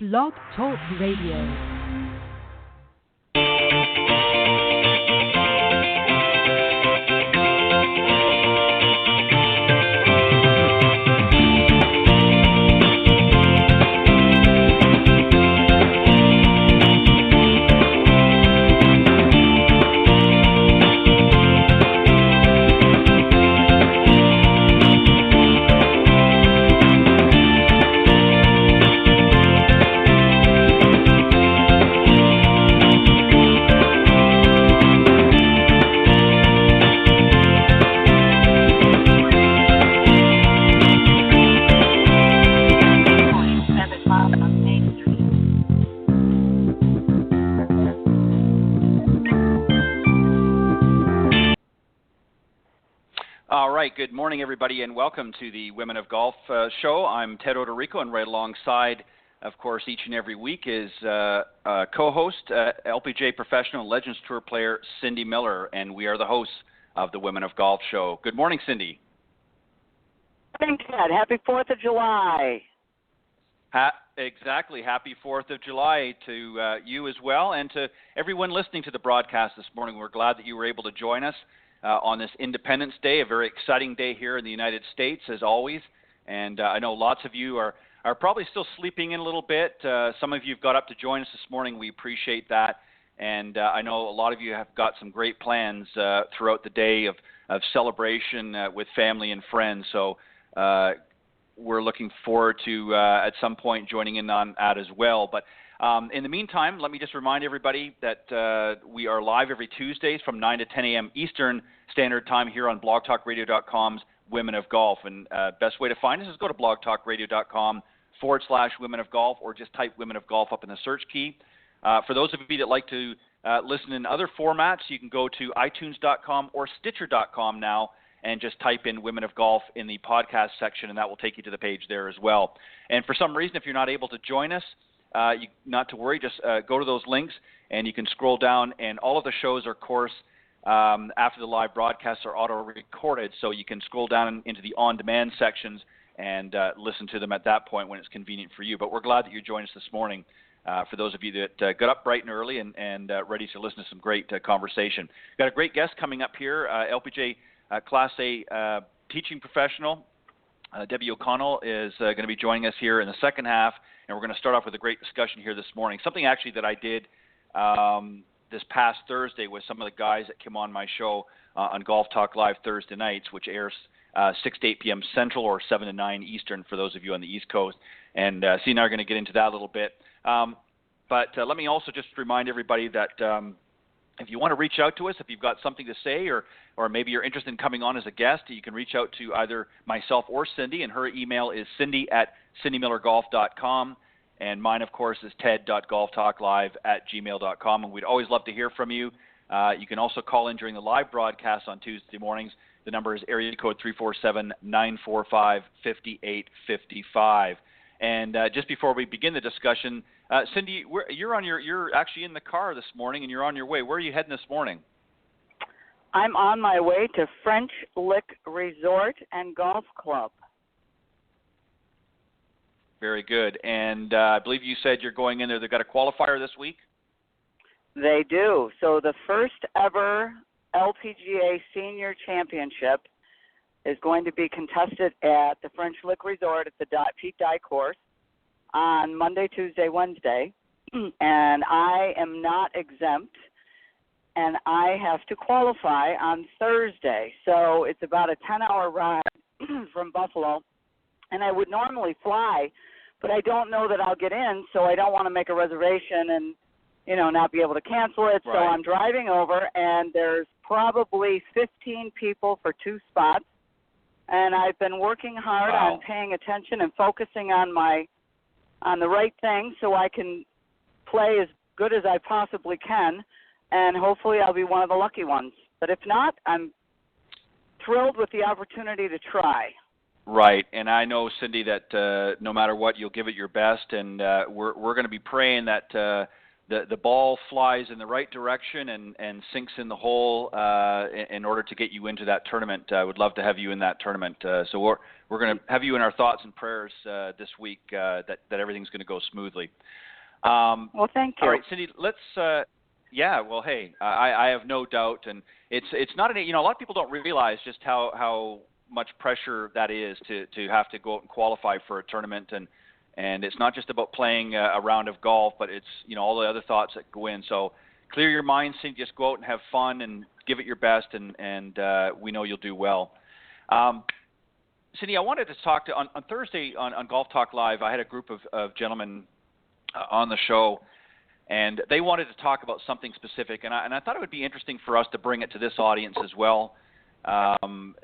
Blog Talk Radio. All right, good morning, everybody, and welcome to the Women of Golf show. I'm Ted Odorico, and right alongside, of course, each and every week is co-host, LPGA professional and Legends Tour player Cindy Miller, and we are the hosts of the Women of Golf show. Good morning, Cindy. Good morning, Ted. Happy 4th of July. Exactly. Happy 4th of July to you as well, and to everyone listening to the broadcast this morning. We're glad that you were able to join us on this Independence Day, a very exciting day here in the United States, as always. And I know lots of you are probably still sleeping in a little bit. Some of you have got up to join us this morning. We appreciate that. And I know a lot of you have got some great plans throughout the day of celebration with family and friends. So we're looking forward to, at some point, joining in on that as well. But in the meantime, let me just remind everybody that we are live every Tuesdays from 9 to 10 a.m. Eastern Standard Time here on blogtalkradio.com's Women of Golf. And best way to find us is go to blogtalkradio.com/Women of Golf, or just type Women of Golf up in the search key. For those of you that like to listen in other formats, you can go to iTunes.com or Stitcher.com now and just type in Women of Golf in the podcast section, and that will take you to the page there as well. And for some reason, if you're not able to join us, not to worry, just go to those links and you can scroll down, and all of the shows are, of course, after the live broadcasts are auto-recorded, so you can scroll down into the on-demand sections and listen to them at that point when it's convenient for you. But we're glad that you joined us this morning, for those of you that got up bright and early and ready to listen to some great conversation. Got a great guest coming up here, LPGA Class A teaching professional, Debbie O'Connell is going to be joining us here in the second half, and we're going to start off with a great discussion here this morning. Something actually that I did this past Thursday with some of the guys that came on my show on Golf Talk Live Thursday nights, which airs 6 to 8 p.m. Central or 7 to 9 Eastern for those of you on the East Coast. And C and I are going to get into that a little bit. But let me also just remind everybody that if you want to reach out to us, if you've got something to say, or maybe you're interested in coming on as a guest, you can reach out to either myself or Cindy, and her email is cindy@cindymillergolf.com, and mine, of course, is ted.golftalklive@gmail.com, and we'd always love to hear from you. You can also call in during the live broadcast on Tuesday mornings. The number is area code 347-945-5855. And just before we begin the discussion, Cindy, you're actually in the car this morning, and you're on your way. Where are you heading this morning? I'm on my way to French Lick Resort and Golf Club. Very good. And I believe you said you're going in there. They've got a qualifier this week? They do. So the first ever LPGA Senior Championship is going to be contested at the French Lick Resort at the Pete Dye course on Monday, Tuesday, Wednesday. And I am not exempt, and I have to qualify on Thursday. So it's about a 10-hour ride from Buffalo, and I would normally fly, but I don't know that I'll get in, so I don't want to make a reservation and, not be able to cancel it. Right. So I'm driving over, and there's probably 15 people for 2 spots, and I've been working hard on paying attention and focusing on the right thing so I can play as good as I possibly can, and hopefully I'll be one of the lucky ones. But if not, I'm thrilled with the opportunity to try. Right, and I know, Cindy, that no matter what, you'll give it your best, and we're going to be praying that the ball flies in the right direction and sinks in the hole in order to get you into that tournament. I would love to have you in that tournament. So we're going to have you in our thoughts and prayers this week that everything's going to go smoothly. Well, thank you. All right, Cindy, let's yeah, well, hey, I have no doubt, and it's not a lot of people don't realize just how much pressure that is to have to go out and qualify for a tournament, and it's not just about playing a round of golf, but it's all the other thoughts that go in. So clear your mind, Cindy, just go out and have fun and give it your best, and we know you'll do well. Cindy, I wanted to talk to on Thursday on Golf Talk Live. I had a group of gentlemen on the show, and they wanted to talk about something specific, and I thought it would be interesting for us to bring it to this audience as well, and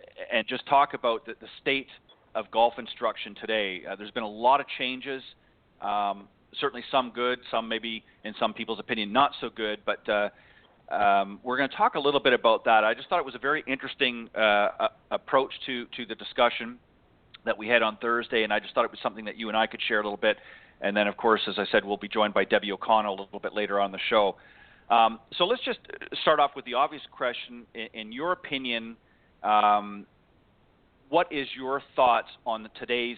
just talk about the state of golf instruction today. There's been a lot of changes, certainly some good, some maybe in some people's opinion not so good, but we're going to talk a little bit about that. I just thought it was a very interesting approach to the discussion that we had on Thursday, and I just thought it was something that you and I could share a little bit. And then, of course, as I said, we'll be joined by Debbie O'Connell a little bit later on the show. So let's just start off with the obvious question. In your opinion, what is your thoughts on today's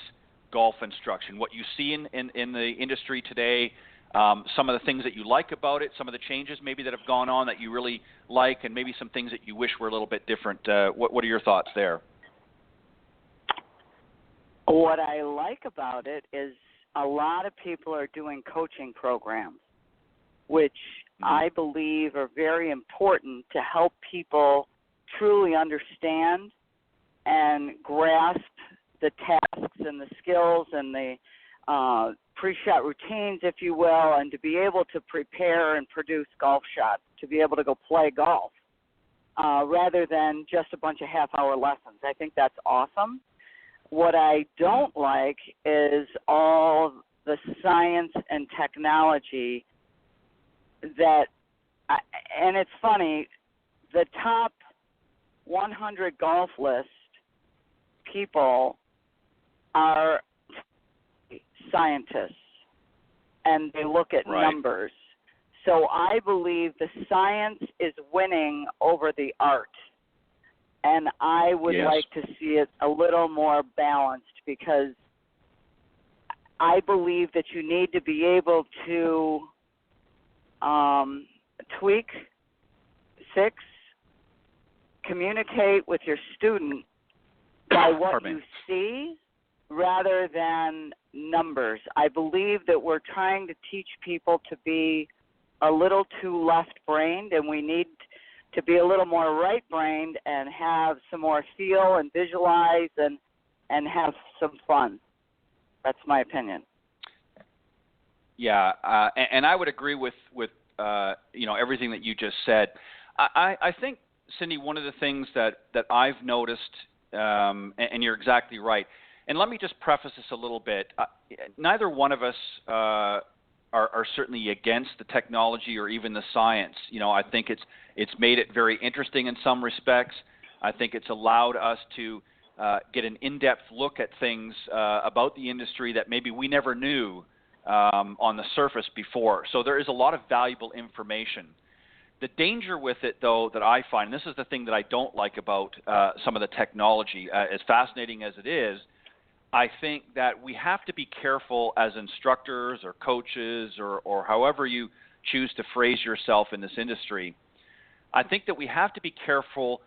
golf instruction, what you see in the industry today, some of the things that you like about it, some of the changes maybe that have gone on that you really like, and maybe some things that you wish were a little bit different. What are your thoughts there? What I like about it is a lot of people are doing coaching programs, which I believe are very important to help people truly understand and grasp the tasks and the skills and the pre-shot routines, if you will, and to be able to prepare and produce golf shots, to be able to go play golf, rather than just a bunch of half-hour lessons. I think that's awesome. What I don't like is all the science and technology that, and it's funny, the top 100 golf list people are scientists, and they look at numbers. So I believe the science is winning over the art. And I would like to see it a little more balanced, because I believe that you need to be able to tweak, communicate with your student by what you see rather than numbers. I believe that we're trying to teach people to be a little too left-brained, and we need to be a little more right-brained and have some more feel and visualize and have some fun. That's my opinion. Yeah, and I would agree with everything that you just said. I think, Cindy, one of the things that I've noticed, and you're exactly right, and let me just preface this a little bit. Neither one of us are certainly against the technology or even the science. I think it's made it very interesting in some respects. I think it's allowed us to get an in-depth look at things about the industry that maybe we never knew on the surface before. So there is a lot of valuable information. The danger with it, though, that I find, and this is the thing that I don't like about some of the technology, as fascinating as it is, I think that we have to be careful as instructors or coaches or however you choose to phrase yourself in this industry. I think that we have to be careful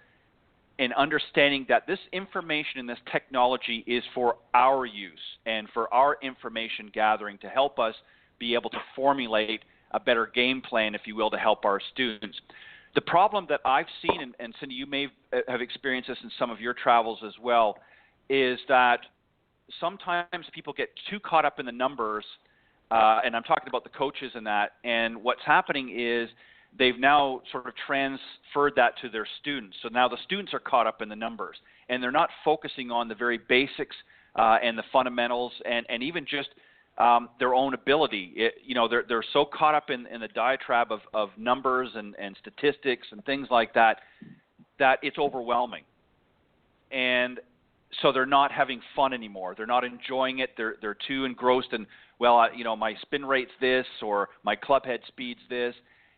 in understanding that this information and this technology is for our use and for our information gathering to help us be able to formulate a better game plan, if you will, to help our students. The problem that I've seen, and Cindy, you may have experienced this in some of your travels as well, is that sometimes people get too caught up in the numbers, and I'm talking about the coaches and that, and what's happening is they've now sort of transferred that to their students. So now the students are caught up in the numbers, and they're not focusing on the very basics and the fundamentals and even just their own ability. They're so caught up in the diatribe of numbers and statistics and things like that it's overwhelming. And so they're not having fun anymore. They're not enjoying it. They're too engrossed in well, my spin rate's this or my club head speed's this.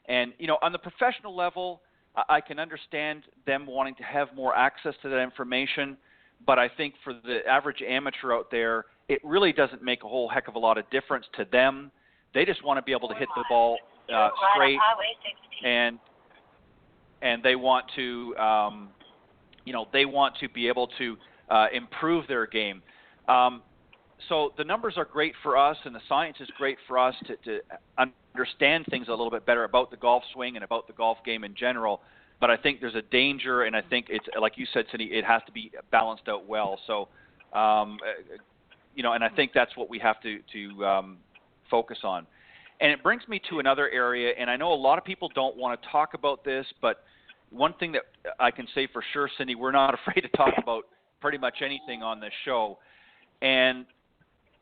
And, on the professional level, I can understand them wanting to have more access to that information. But I think for the average amateur out there, it really doesn't make a whole heck of a lot of difference to them. They just want to be able to hit the ball straight, and they want to, they want to be able to improve their game. So the numbers are great for us, and the science is great for us to understand things a little bit better about the golf swing and about the golf game in general. But I think there's a danger, and I think it's, like you said, Cindy, it has to be balanced out well. So, and I think that's what we have to focus on. And it brings me to another area, and I know a lot of people don't want to talk about this, but one thing that I can say for sure, Cindy, we're not afraid to talk about pretty much anything on this show. And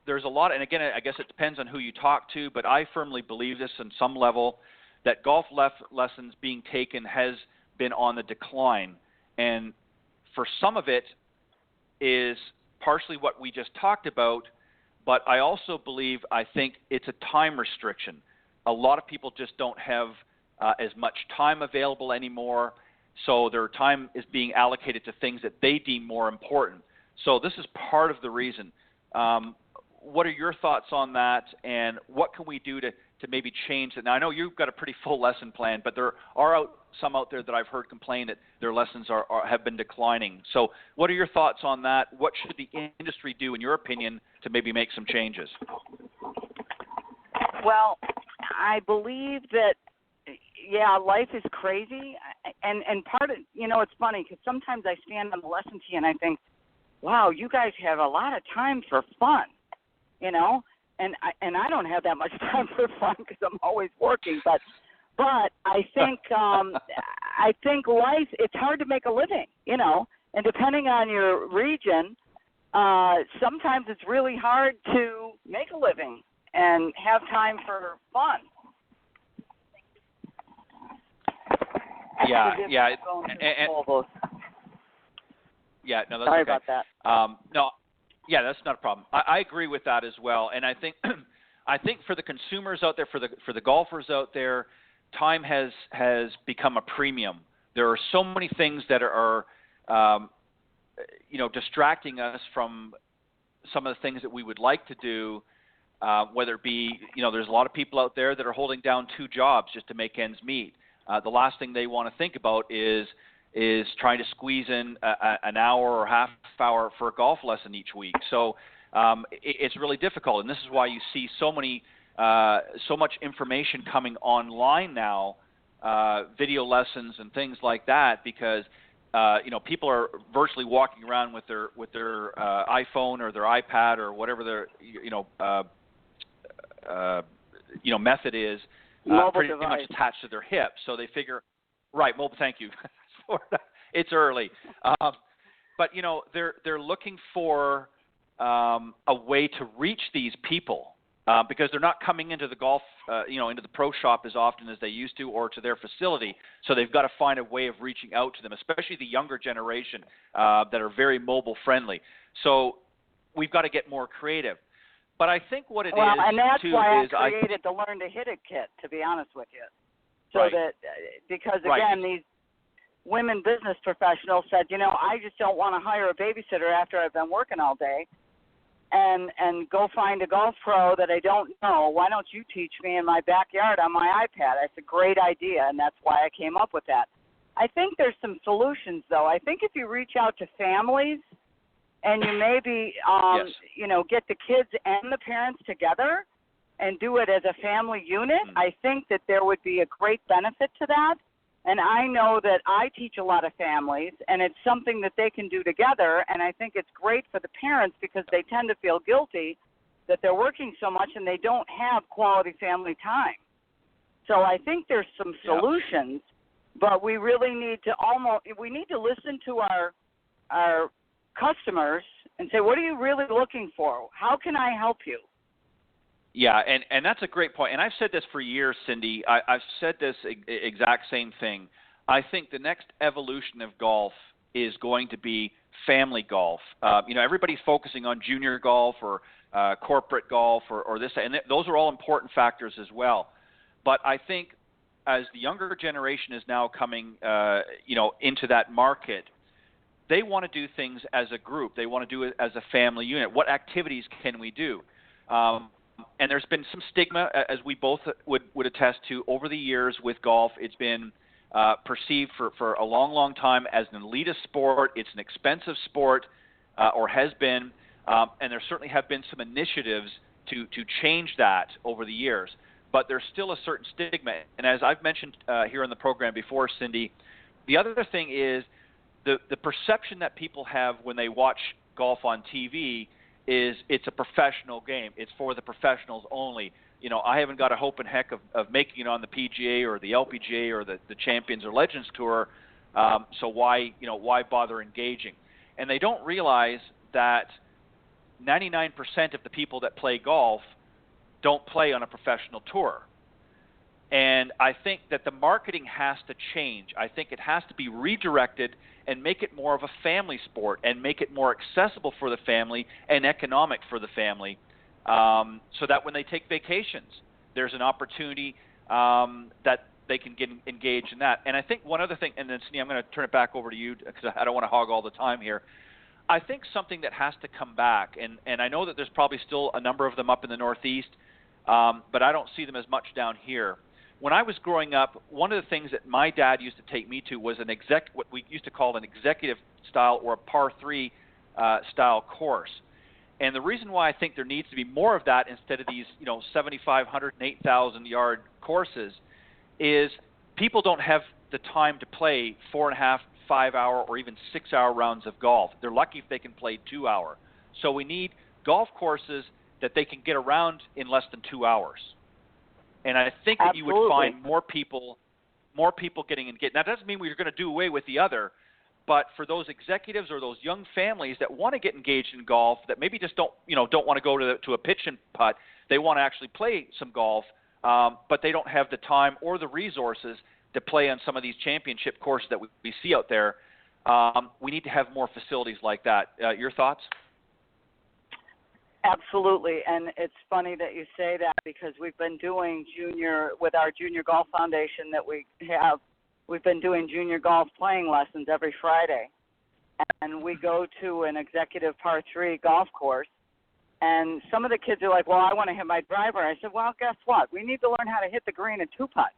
there's a lot, and again, I guess it depends on who you talk to, but I firmly believe this on some level, that golf lessons being taken has been on the decline. And for some of it is partially what we just talked about, but I also think it's a time restriction. A lot of people just don't have as much time available anymore, so their time is being allocated to things that they deem more important. So this is part of the reason. What are your thoughts on that, and what can we do to maybe change it? Now, I know you've got a pretty full lesson plan, but there are some out there that I've heard complain that their lessons have been declining. So what are your thoughts on that? What should the industry do, in your opinion, to maybe make some changes? Well, I believe that, life is crazy. And part of, it's funny because sometimes I stand on the lesson tee and I think, wow, you guys have a lot of time for fun, and I don't have that much time for fun because I'm always working. But I think I think life, it's hard to make a living, and depending on your region, sometimes it's really hard to make a living and have time for fun. Yeah. No, that's Sorry okay. about that. No, yeah, that's not a problem. I agree with that as well, and I think for the consumers out there, for the golfers out there, time has become a premium. There are so many things that are distracting us from some of the things that we would like to do. Whether it be, there's a lot of people out there that are holding down 2 jobs just to make ends meet. The last thing they want to think about is trying to squeeze in an hour or half hour for a golf lesson each week. So it's really difficult, and this is why you see so much information coming online now, video lessons and things like that, because people are virtually walking around with their iPhone or their iPad or whatever their method is, pretty device. much attached to their hip. So they figure, right, mobile. Thank you. It's early, but they're looking for a way to reach these people because they're not coming into the golf, into the pro shop as often as they used to, or to their facility. So they've got to find a way of reaching out to them, especially the younger generation that are very mobile friendly. So we've got to get more creative. But I think what it is, and that's too, why is I created the Learn to Hit It kit, to be honest with you. So right. that, because again, right. these women business professionals said, I just don't want to hire a babysitter after I've been working all day and go find a golf pro that I don't know. Why don't you teach me in my backyard on my iPad? That's a great idea, and that's why I came up with that. I think there's some solutions, though. I think if you reach out to families and you maybe, yes. Get the kids and the parents together and do it as a family unit, I think that there would be a great benefit to that. And I know that I teach a lot of families, and it's something that they can do together, and I think it's great for the parents because they tend to feel guilty that they're working so much and they don't have quality family time. So I think there's some solutions, but we really need to listen to our customers and say, what are you really looking for? How can I help you? Yeah, and that's a great point. And I've said this for years, Cindy. I've said this exact same thing. I think the next evolution of golf is going to be family golf. Everybody's focusing on junior golf or corporate golf or this, and those are all important factors as well. But I think as the younger generation is now coming, into that market, they want to do things as a group. They want to do it as a family unit. What activities can we do? And there's been some stigma, as we both would attest to, over the years with golf. It's been perceived for a long, long time as an elitist sport. It's an expensive sport, or has been, and there certainly have been some initiatives to change that over the years. But there's still a certain stigma. And as I've mentioned here on the program before, Cindy, the other thing is the perception that people have when they watch golf on TV is it's a professional game. It's for the professionals only. I haven't got a hope in heck of making it on the PGA or the LPGA or the Champions or Legends Tour, so why bother engaging? And they don't realize that 99% of the people that play golf don't play on a professional tour. And I think that the marketing has to change. I think it has to be redirected and make it more of a family sport and make it more accessible for the family and economic for the family, so that when they take vacations, there's an opportunity that they can get engaged in that. And I think one other thing, and then Cindy, I'm going to turn it back over to you because I don't want to hog all the time here. I think something that has to come back, and I know that there's probably still a number of them up in the Northeast, but I don't see them as much down here. When I was growing up, one of the things that my dad used to take me to was what we used to call an executive style or a par 3 style course. And the reason why I think there needs to be more of that instead of these 7,500 and 8,000 yard courses is people don't have the time to play 4.5, 5 hour, or even 6 hour rounds of golf. They're lucky if they can play 2 hour. So we need golf courses that they can get around in less than 2 hours. And I think that you would find more people getting engaged. Now, that doesn't mean we're going to do away with the other, but for those executives or those young families that want to get engaged in golf, that maybe just don't want to go to a pitch and putt, they want to actually play some golf, but they don't have the time or the resources to play on some of these championship courses that we see out there. We need to have more facilities like that. Your thoughts? Absolutely, and it's funny that you say that because we've been doing with our Junior Golf Foundation that we have, we've been doing junior golf playing lessons every Friday. And we go to an executive par 3 golf course, and some of the kids are like, well, I want to hit my driver. I said, well, guess what? We need to learn how to hit the green and 2-putt.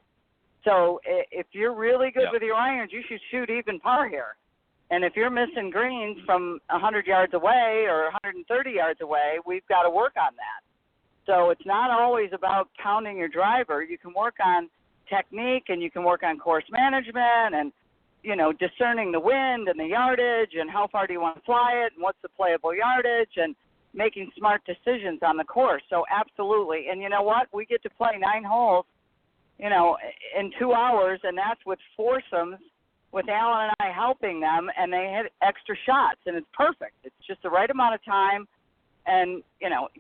So if you're really good with your irons, you should shoot even par here. And if you're missing greens from 100 yards away or 130 yards away, we've got to work on that. So it's not always about pounding your driver. You can work on technique and you can work on course management and, discerning the wind and the yardage and how far do you want to fly it and what's the playable yardage and making smart decisions on the course. So absolutely. And you know what? We get to play 9 holes, in 2 hours, and that's with foursomes, with Alan and I helping them, and they hit extra shots, and it's perfect. It's just the right amount of time, and,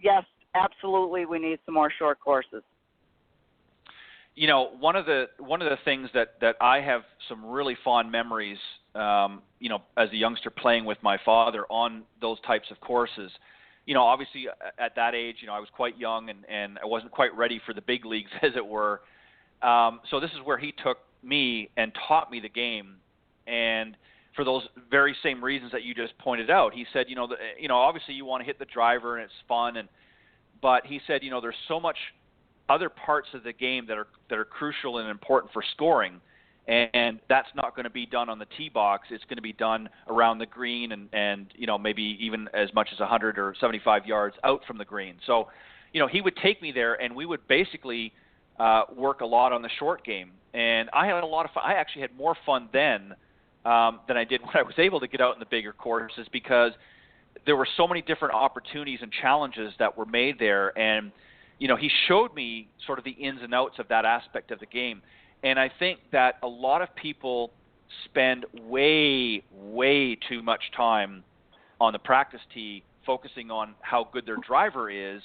yes, absolutely, we need some more short courses. One of the things that I have some really fond memories, as a youngster playing with my father on those types of courses. Obviously at that age, I was quite young and I wasn't quite ready for the big leagues, as it were. So this is where he took me and taught me the game, and for those very same reasons that you just pointed out, he said, obviously you want to hit the driver and it's fun, but he said, there's so much other parts of the game that are crucial and important for scoring, and that's not going to be done on the tee box. It's going to be done around the green and maybe even as much as 100 or 75 yards out from the green. So, he would take me there, and we would basically work a lot on the short game. And I had a lot of fun. I actually had more fun then than I did when I was able to get out in the bigger courses, because there were so many different opportunities and challenges that were made there. And, he showed me sort of the ins and outs of that aspect of the game. And I think that a lot of people spend way, way too much time on the practice tee focusing on how good their driver is,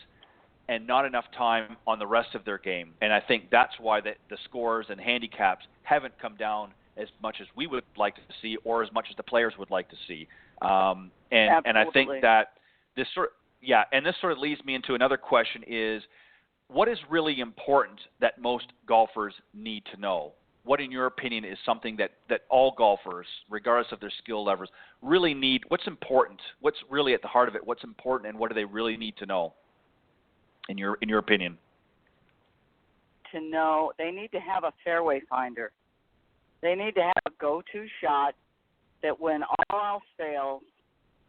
and not enough time on the rest of their game. And I think that's why the scores and handicaps haven't come down as much as we would like to see, or as much as the players would like to see. And I think that this sort of leads me into another question is, what is really important that most golfers need to know? What, in your opinion, is something that all golfers, regardless of their skill levels, really need? What's important? What's really at the heart of it? What's important, and what do they really need to know, in your opinion? To know, they need to have a fairway finder. They need to have a go-to shot that when all else fails,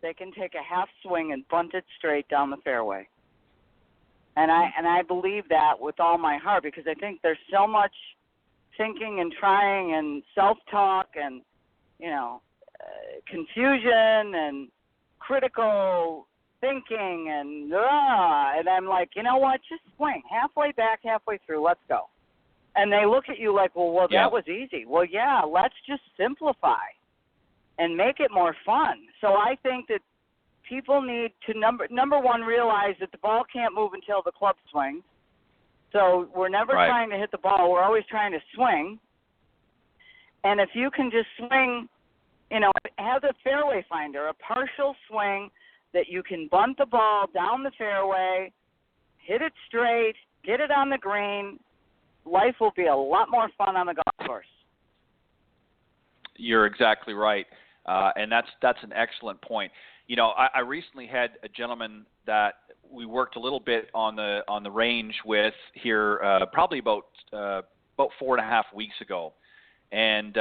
they can take a half swing and bunt it straight down the fairway. And I believe that with all my heart, because I think there's so much thinking and trying and self-talk and, confusion and critical thinking and I'm like, you know what, just swing halfway back, halfway through, let's go. And they look at you like, well, that was easy. Well, yeah, let's just simplify and make it more fun. So I think that people need to, number one, realize that the ball can't move until the club swings. So we're never trying to hit the ball. We're always trying to swing. And if you can just swing, have the fairway finder, a partial swing that you can bunt the ball down the fairway, hit it straight, get it on the green, life will be a lot more fun on the golf course. You're exactly right. And that's an excellent point. I recently had a gentleman that we worked a little bit on the range with here, probably about 4.5 weeks ago, and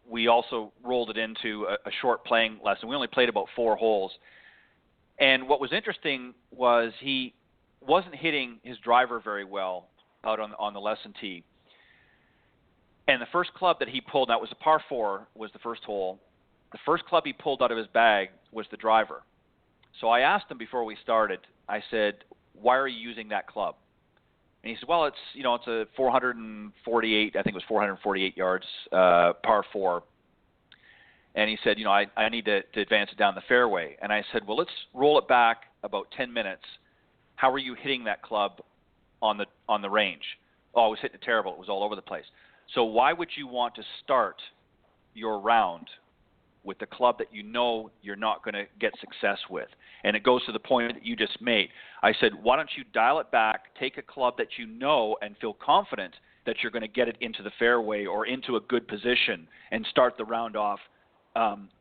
we also rolled it into a short playing lesson. We only played about 4 holes, and what was interesting was he wasn't hitting his driver very well out on the lesson tee. And the first club that he pulled, that was a par 4, was the first hole. The first club he pulled out of his bag was the driver. So I asked him before we started, I said, why are you using that club? And he said, well, it's a 448, I think it was 448 yards, par 4. And he said, I need to advance it down the fairway. And I said, well, let's roll it back about 10 minutes. How were you hitting that club on the range? Oh, I was hitting it terrible. It was all over the place. So why would you want to start your round with the club that you're not going to get success with? And it goes to the point that you just made. I said, why don't you dial it back, take a club that and feel confident that you're going to get it into the fairway or into a good position and start the round off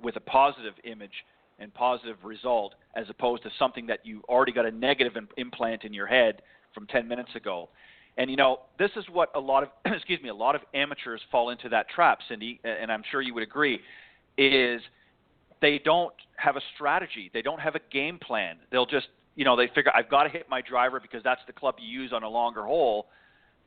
with a positive image and positive result, as opposed to something that you already got a negative implant in your head from 10 minutes ago. And this is what a lot of a lot of amateurs fall into that trap, Cindy, and I'm sure you would agree, is they don't have a strategy. They don't have a game plan. They'll just, they figure, I've got to hit my driver because that's the club you use on a longer hole.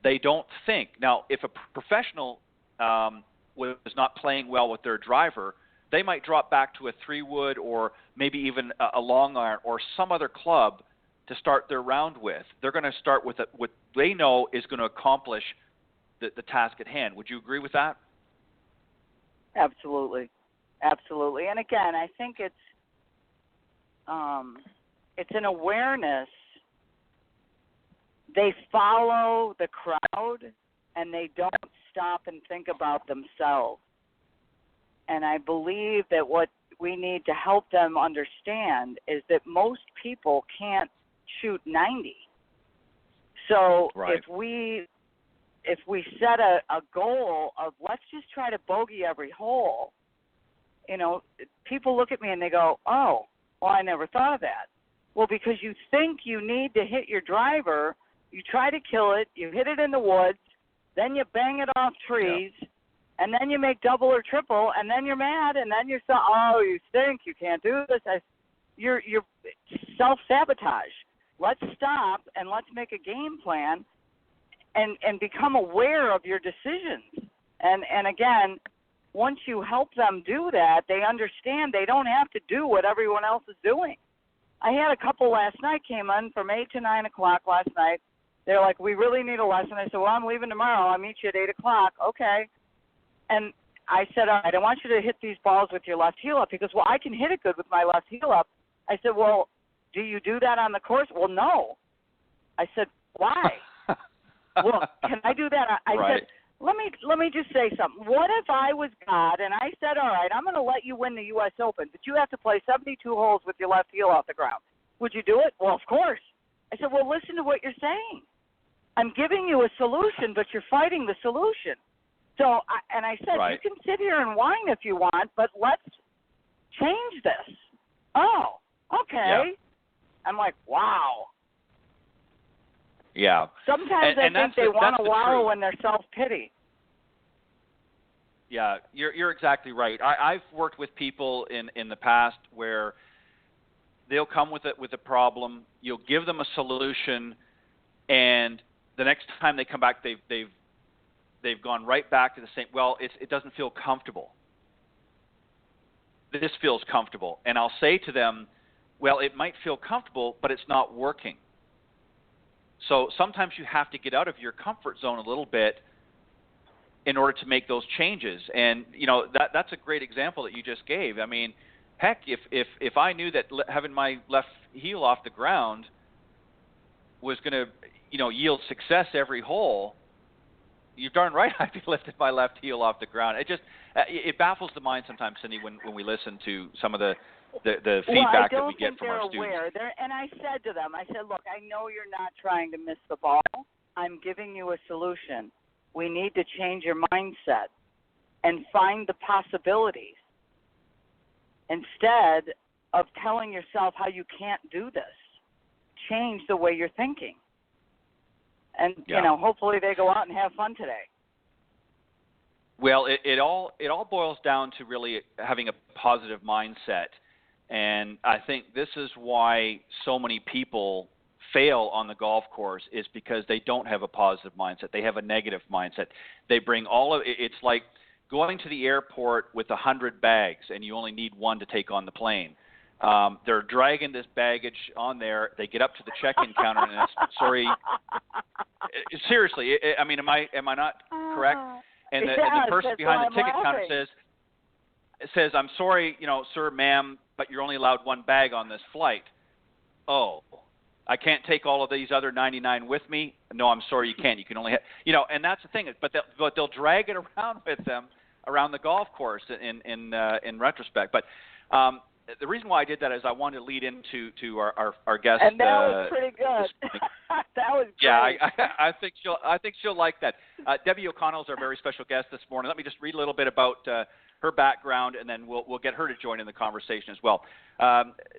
They don't think. Now, if a professional was not playing well with their driver, they might drop back to a 3-wood or maybe even a long iron or some other club to start their round with. They're going to start with what they know is going to accomplish the task at hand. Would you agree with that? Absolutely. Absolutely. And again, I think it's an awareness. They follow the crowd and they don't stop and think about themselves. And I believe that what we need to help them understand is that most people can't shoot 90. So if we set a goal of let's just try to bogey every hole, people look at me and they go, oh, well, I never thought of that. Well, because you think you need to hit your driver, you try to kill it, you hit it in the woods, then you bang it off trees, and then you make double or triple, and then you're mad, and then you stink, you can't do this. You're self-sabotage. Let's stop and let's make a game plan and become aware of your decisions. And again, once you help them do that, they understand they don't have to do what everyone else is doing. I had a couple last night came in from 8 to 9 o'clock last night. They're like, we really need a lesson. I said, well, I'm leaving tomorrow. I'll meet you at 8 o'clock. Okay. And I said, all right, I want you to hit these balls with your left heel up. He goes, well, I can hit it good with my left heel up. I said, well, do you do that on the course? Well, no. I said, why? Well, can I do that? I said, let me just say something. What if I was God and I said, all right, I'm going to let you win the U.S. Open, but you have to play 72 holes with your left heel off the ground. Would you do it? Well, of course. I said, well, listen to what you're saying. I'm giving you a solution, but you're fighting the solution. So, I said, right. You can sit here and whine if you want, but let's change this. Oh, okay. Yeah. I'm like, wow. Yeah. Sometimes I think they want to wallow in their self-pity. Yeah, you're exactly right. I've worked with people in the past where they'll come with a problem. You'll give them a solution, and the next time they come back, they've gone right back to the same. Well, it doesn't feel comfortable. This feels comfortable, and I'll say to them, well, it might feel comfortable, but it's not working. So sometimes you have to get out of your comfort zone a little bit in order to make those changes. And, that's a great example that you just gave. I mean, heck, if I knew that having my left heel off the ground was going to, yield success every hole, you're darn right I'd be lifting my left heel off the ground. It baffles the mind sometimes, Cindy, when we listen to some of the feedback that we get from our students. And I said to them, look, I know you're not trying to miss the ball. I'm giving you a solution. We need to change your mindset and find the possibilities instead of telling yourself how you can't do this. Change the way you're thinking. And, hopefully they go out and have fun today. Well, it all boils down to really having a positive mindset. And I think this is why so many people fail on the golf course, is because they don't have a positive mindset. They have a negative mindset. They bring it's like going to the airport with 100 bags and you only need one to take on the plane. They're dragging this baggage on there. They get up to the check-in counter and it's, sorry, seriously, I mean, am I not correct? And the person behind the ticket counter says, I'm sorry, sir, ma'am, but you're only allowed one bag on this flight. Oh, I can't take all of these other 99 with me? No, I'm sorry, you can't. You can only have, and that's the thing. But they'll drag it around with them around the golf course in retrospect. But the reason why I did that is I wanted to lead into our guest. And that was pretty good. That was great. Yeah, I think she'll like that. Debbie O'Connell is our very special guest this morning. Let me just read a little bit about her background, and then we'll get her to join in the conversation as well.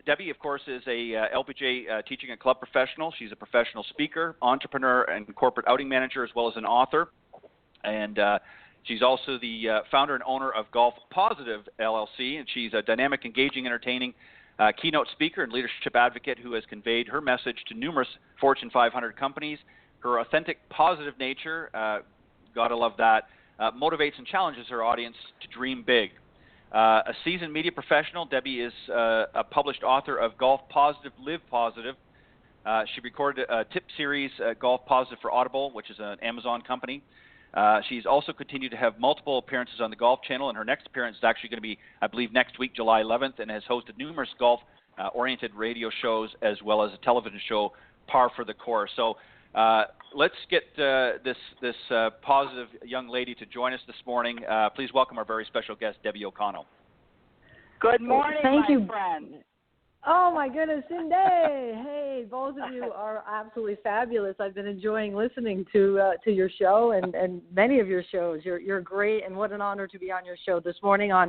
Debbie, of course, is a LPGA teaching and club professional. She's a professional speaker, entrepreneur, and corporate outing manager, as well as an author. And she's also the founder and owner of Golf Positive LLC, and she's a dynamic, engaging, entertaining keynote speaker and leadership advocate who has conveyed her message to numerous Fortune 500 companies. Her authentic, positive nature, gotta love that, motivates and challenges her audience to dream big. A seasoned media professional, Debbie is a published author of Golf Positive, Live Positive. She recorded a tip series, Golf Positive for Audible, which is an Amazon company. She's also continued to have multiple appearances on the Golf Channel, and her next appearance is actually going to be, I believe, next week, July 11th, and has hosted numerous golf-oriented radio shows as well as a television show, Par for the Course. So let's get this positive young lady to join us this morning. Please welcome our very special guest, Debbie O'Connell. Good morning, Thank you, friend. Oh, my goodness, Cindy. Hey, both of you are absolutely fabulous. I've been enjoying listening to your show and many of your shows. You're great, and what an honor to be on your show this morning on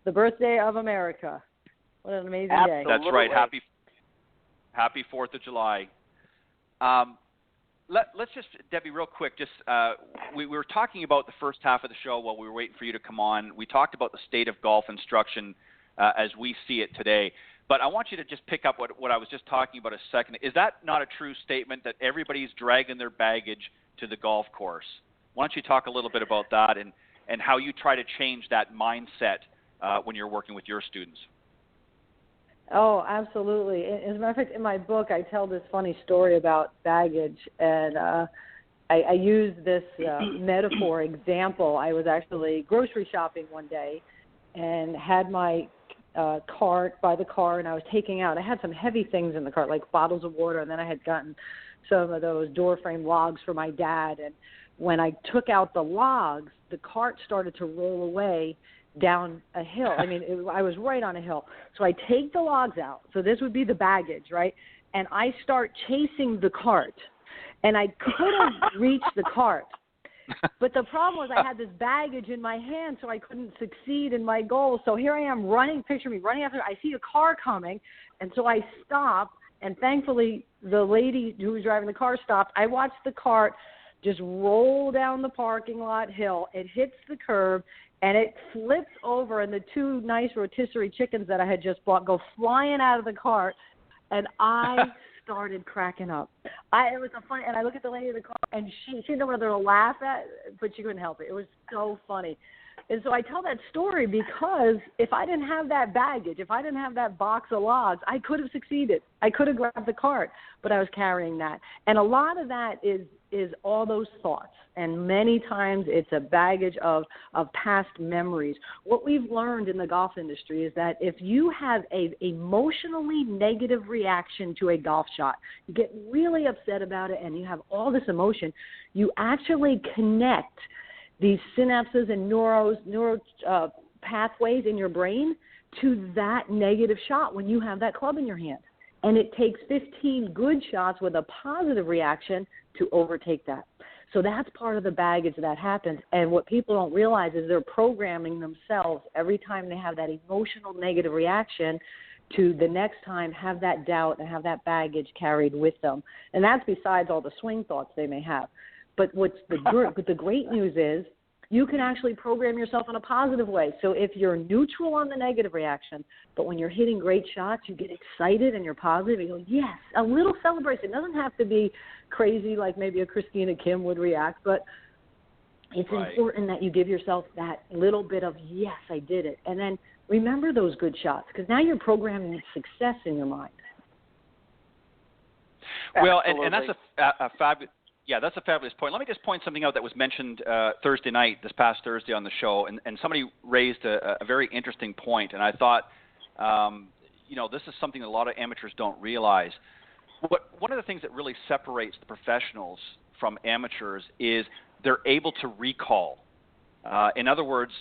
the birthday of America. What an amazing day. That's right. Happy 4th of July. Let's just, Debbie, real quick, we were talking about the first half of the show while we were waiting for you to come on. We talked about the state of golf instruction as we see it today. But I want you to just pick up what I was just talking about a second. Is that not a true statement that everybody's dragging their baggage to the golf course? Why don't you talk a little bit about that and how you try to change that mindset when you're working with your students? Oh, absolutely. As a matter of fact, in my book, I tell this funny story about baggage, and I use this metaphor example. I was actually grocery shopping one day and had my cart by the car, and I was taking out, I had some heavy things in the cart, like bottles of water, and then I had gotten some of those door frame logs for my dad, and when I took out the logs, the cart started to roll away down a hill. I mean, I was right on a hill. So I take the logs out. So this would be the baggage, right? And I start chasing the cart. And I could have reached the cart. But the problem was I had this baggage in my hand, so I couldn't succeed in my goal. So here I am running, picture me, running after. I see a car coming, and so I stop. And thankfully, the lady who was driving the car stopped. I watched the cart just roll down the parking lot hill. It hits the curb, and it flips over, and the two nice rotisserie chickens that I had just bought go flying out of the cart, and I started cracking up. It was so funny, and I look at the lady in the car, and she didn't know whether to laugh at, but she couldn't help it. It was so funny. And so I tell that story because if I didn't have that baggage, if I didn't have that box of logs, I could have succeeded. I could have grabbed the cart, but I was carrying that. And a lot of that is all those thoughts. And many times it's a baggage of past memories. What we've learned in the golf industry is that if you have a emotionally negative reaction to a golf shot, you get really upset about it and you have all this emotion, you actually connect these synapses and neuro pathways in your brain to that negative shot when you have that club in your hand. And it takes 15 good shots with a positive reaction to overtake that. So that's part of the baggage that happens. And what people don't realize is they're programming themselves every time they have that emotional negative reaction to the next time have that doubt and have that baggage carried with them. And that's besides all the swing thoughts they may have. But the great news is you can actually program yourself in a positive way. So if you're neutral on the negative reaction, but when you're hitting great shots, you get excited and you're positive, you go, yes, a little celebration. It doesn't have to be crazy like maybe a Christina Kim would react, but it's important that you give yourself that little bit of, yes, I did it. And then remember those good shots because now you're programming success in your mind. Well, and that's a fabulous. Yeah, that's a fabulous point. Let me just point something out that was mentioned Thursday night, this past Thursday on the show, and somebody raised a very interesting point, and I thought, this is something that a lot of amateurs don't realize. One of the things that really separates the professionals from amateurs is they're able to recall. In other words,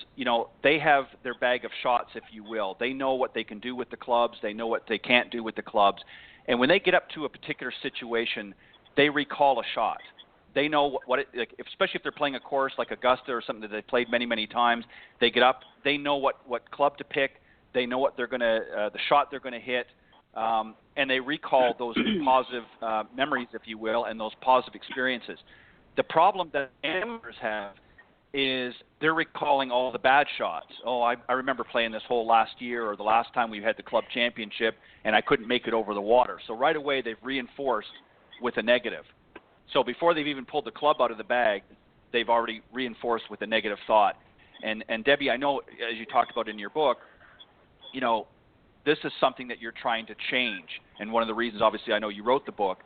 they have their bag of shots, if you will. They know what they can do with the clubs. They know what they can't do with the clubs. And when they get up to a particular situation, they recall a shot. They know especially if they're playing a course like Augusta or something that they've played many, many times. They get up. They know what club to pick. They know what they're the shot they're gonna hit, and they recall those positive memories, if you will, and those positive experiences. The problem that amateurs have is they're recalling all the bad shots. Oh, I remember playing this hole last year or the last time we had the club championship, and I couldn't make it over the water. So right away they've reinforced with a negative. So before they've even pulled the club out of the bag, they've already reinforced with a negative thought. And Debbie, I know, as you talked about in your book, this is something that you're trying to change. And one of the reasons, obviously, I know you wrote the book,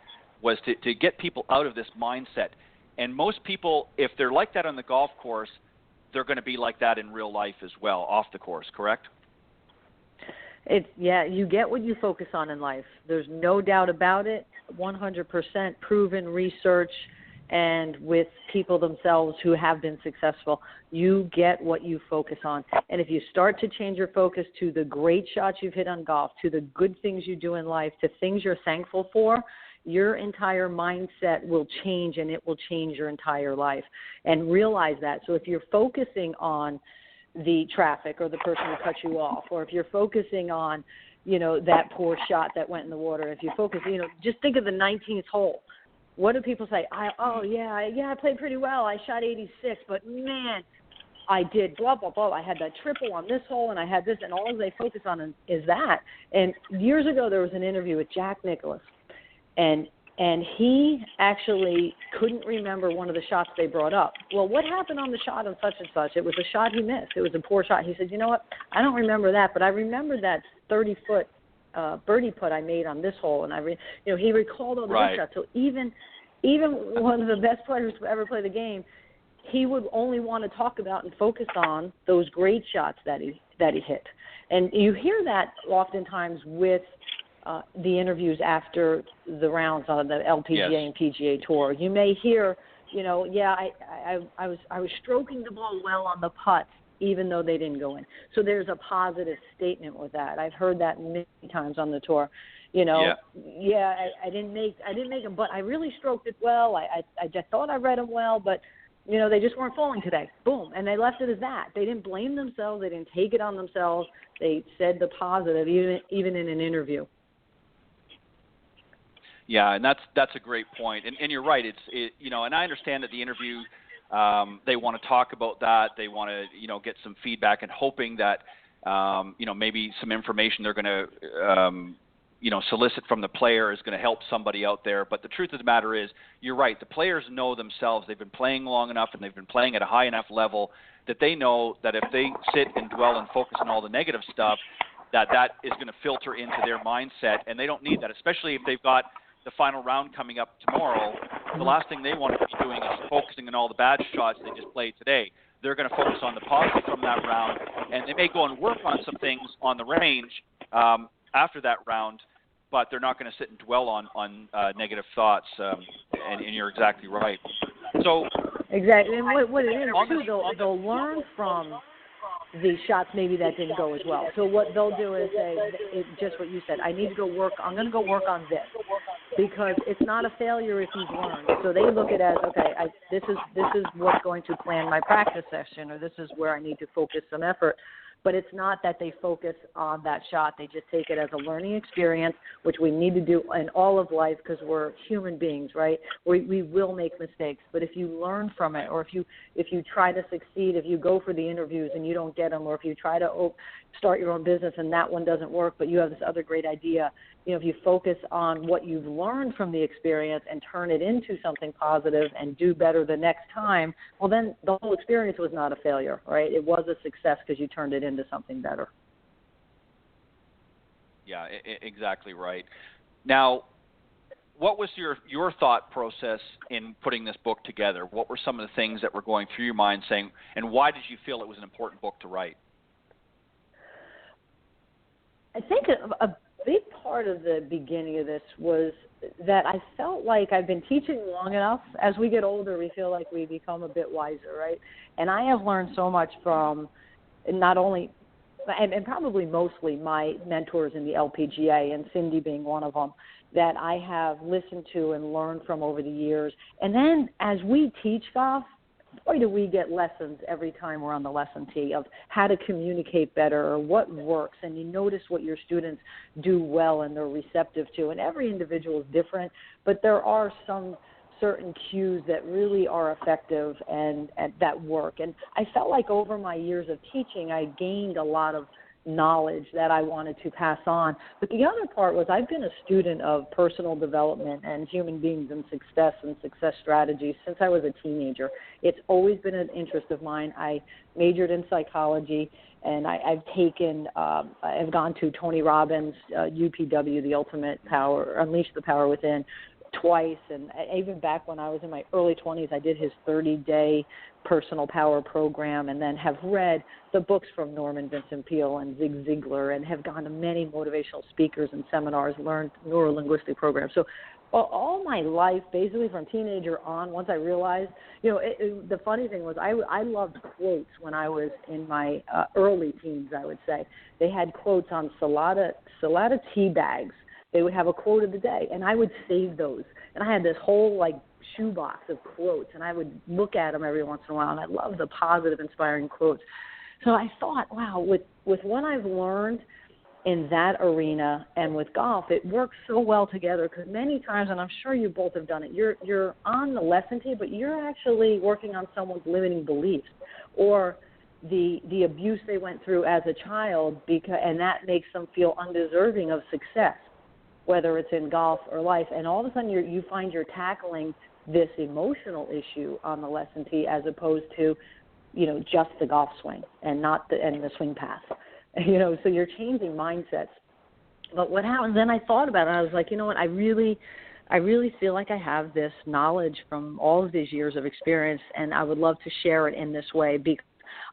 was to get people out of this mindset. And most people, if they're like that on the golf course, they're going to be like that in real life as well, off the course, correct? You get what you focus on in life. There's no doubt about it. 100% proven research, and with people themselves who have been successful, you get what you focus on. And if you start to change your focus to the great shots you've hit on golf, to the good things you do in life, to things you're thankful for, your entire mindset will change, and it will change your entire life. And realize that. So if you're focusing on the traffic or the person who cut you off, or if you're focusing on, that poor shot that went in the water, if you focus, just think of the 19th hole. What do people say? I played pretty well. I shot 86, but man, I did blah, blah, blah. I had that triple on this hole, and I had this, and all they focus on is that. And years ago, there was an interview with Jack Nicklaus, and he actually couldn't remember one of the shots they brought up. Well, what happened on the shot on such and such? It was a shot he missed. It was a poor shot. He said, you know what? I don't remember that, but I remember that 30-foot birdie putt I made on this hole. And he recalled all the good shots. So even one of the best players to ever play the game, he would only want to talk about and focus on those great shots that he hit. And you hear that oftentimes with the interviews after the rounds on the LPGA and PGA Tour. You may hear I was stroking the ball well on the putts, even though they didn't go in. So there's a positive statement with that. I've heard that many times on the tour. I didn't make them, but I really stroked it well. I just thought I read them well, but they just weren't falling today. Boom, and they left it as that. They didn't blame themselves. They didn't take it on themselves. They said the positive, even in an interview. Yeah, and that's a great point. And you're right. And I understand that the interview, they want to talk about that. They want to, get some feedback and hoping that, maybe some information they're going to, solicit from the player is going to help somebody out there. But the truth of the matter is, you're right. The players know themselves. They've been playing long enough and they've been playing at a high enough level that they know that if they sit and dwell and focus on all the negative stuff, that is going to filter into their mindset. And they don't need that, especially if they've got the final round coming up tomorrow. The last thing they want to be doing is focusing on all the bad shots they just played today. They're going to focus on the positive from that round, and they may go and work on some things on the range after that round, but they're not going to sit and dwell on negative thoughts, and you're exactly right. So exactly, and what it is too, they'll learn from the shots maybe that didn't go as well. So what they'll do is say, just what you said, I'm going to go work on this, because it's not a failure if you've learned. So they look at it as, okay, this is what's going to plan my practice session, or this is where I need to focus some effort. But it's not that they focus on that shot. They just take it as a learning experience, which we need to do in all of life because we're human beings, right? We will make mistakes. But if you learn from it, or if you try to succeed, if you go for the interviews and you don't get them, or if you try to start your own business and that one doesn't work, but you have this other great idea, if you focus on what you've learned from the experience and turn it into something positive and do better the next time, well, then the whole experience was not a failure, right? It was a success because you turned it into something better. Yeah, exactly right. Now, what was your thought process in putting this book together? What were some of the things that were going through your mind saying, and why did you feel it was an important book to write? I think a big part of the beginning of this was that I felt like I've been teaching long enough. As we get older, we feel like we become a bit wiser, right? And I have learned so much from not only, and probably mostly, my mentors in the LPGA, and Cindy being one of them, that I have listened to and learned from over the years. And then as we teach golf, boy, do we get lessons every time we're on the lesson tee of how to communicate better or what works, and you notice what your students do well and they're receptive to. And every individual is different, but there are some certain cues that really are effective and that work. And I felt like over my years of teaching, I gained a lot of knowledge that I wanted to pass on. But the other part was I've been a student of personal development and human beings and success strategies since I was a teenager. It's always been an interest of mine. I majored in psychology, and I've gone to Tony Robbins, UPW, The Ultimate Power, Unleash the Power Within, twice, and even back when I was in my early 20s, I did his 30-day personal power program, and then have read the books from Norman Vincent Peale and Zig Ziglar, and have gone to many motivational speakers and seminars, learned neuro-linguistic programs. So all my life, basically from teenager on, once I realized, the funny thing was I loved quotes when I was in my early teens, I would say. They had quotes on Salada tea bags. They would have a quote of the day, and I would save those. And I had this whole, shoebox of quotes, and I would look at them every once in a while, and I love the positive, inspiring quotes. So I thought, wow, with what I've learned in that arena and with golf, it works so well together, because many times, and I'm sure you both have done it, you're on the lesson tee, but you're actually working on someone's limiting beliefs or the abuse they went through as a child, and that makes them feel undeserving of success, whether it's in golf or life. And all of a sudden you find you're tackling this emotional issue on the lesson tee as opposed to, just the golf swing and not the swing path. So you're changing mindsets. But what happens, then I thought about it, I was like, you know what, I really feel like I have this knowledge from all of these years of experience, and I would love to share it in this way, because